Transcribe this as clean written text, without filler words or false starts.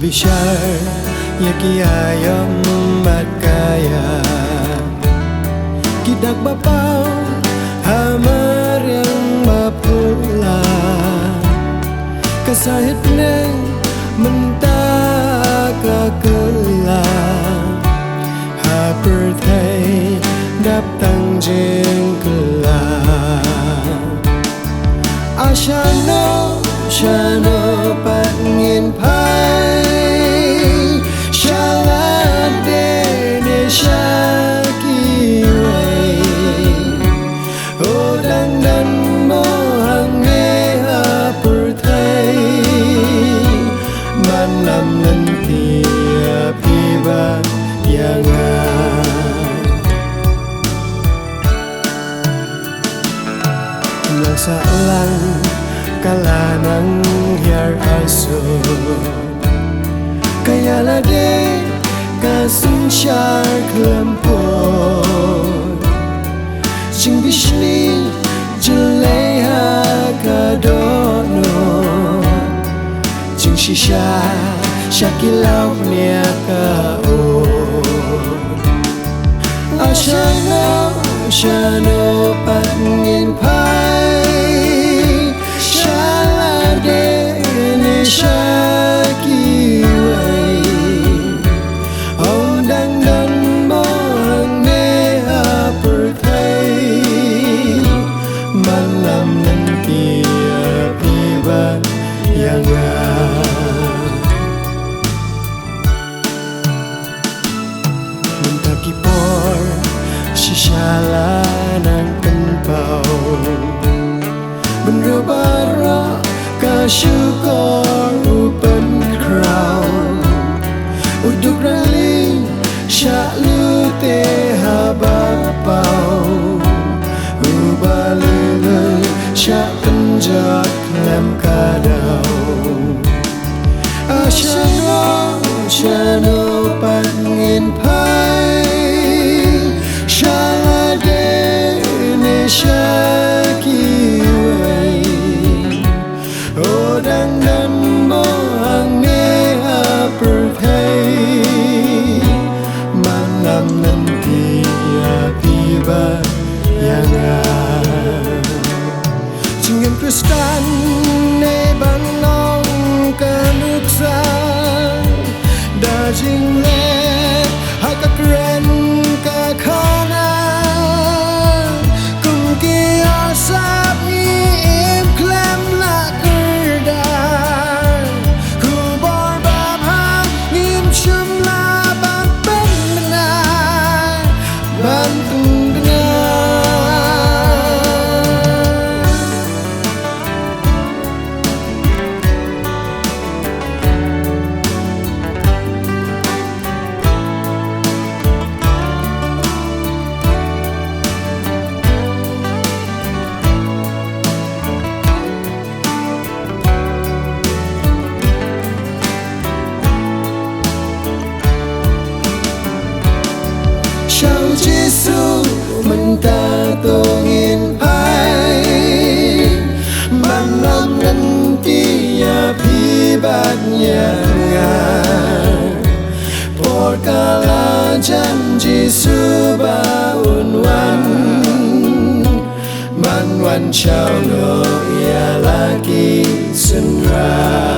Bishar yakiyayam matkaya kidak bapaw hamar yang mapula kasahit neng mentaka kelam hapertai đáp tăng trên kelam ashano shano pat ngin pai shalade ne shaki wei o dang dan mo hang nghe hapertai man lam lần tia pi ba yang lang sa lang kala nang hiar aso kaya lade kasun shar klampor sing bishni jaleha kadono sing shisha shakilaw niya ka o ashano shano patngin pai shalade ne shaki wei ông đang đắn mơ hằng nghe hapertai man lam nan tia pi ba yang mentakipor shishala nang penpau benrobara kasyukor upan crown uduk raling syaklu te habapau ubalele syak penjat lem kadau asyano syano pat ngin pai shalade ne shaki wei o dang dan mo hang nghe hapertai man lam nan tia pi ba yang Singin Kristan ne bang long kanuksan da jing le hakakren ka khana kum ki asap ni im klem la kerdan ku bor bab hang ngim chum la ban ben menai bantung Giêsu mình ta tongin pai man lam nan tia pi bat nyanga por kala jan Giêsu ba unwan man wan chao no ya lagi sunra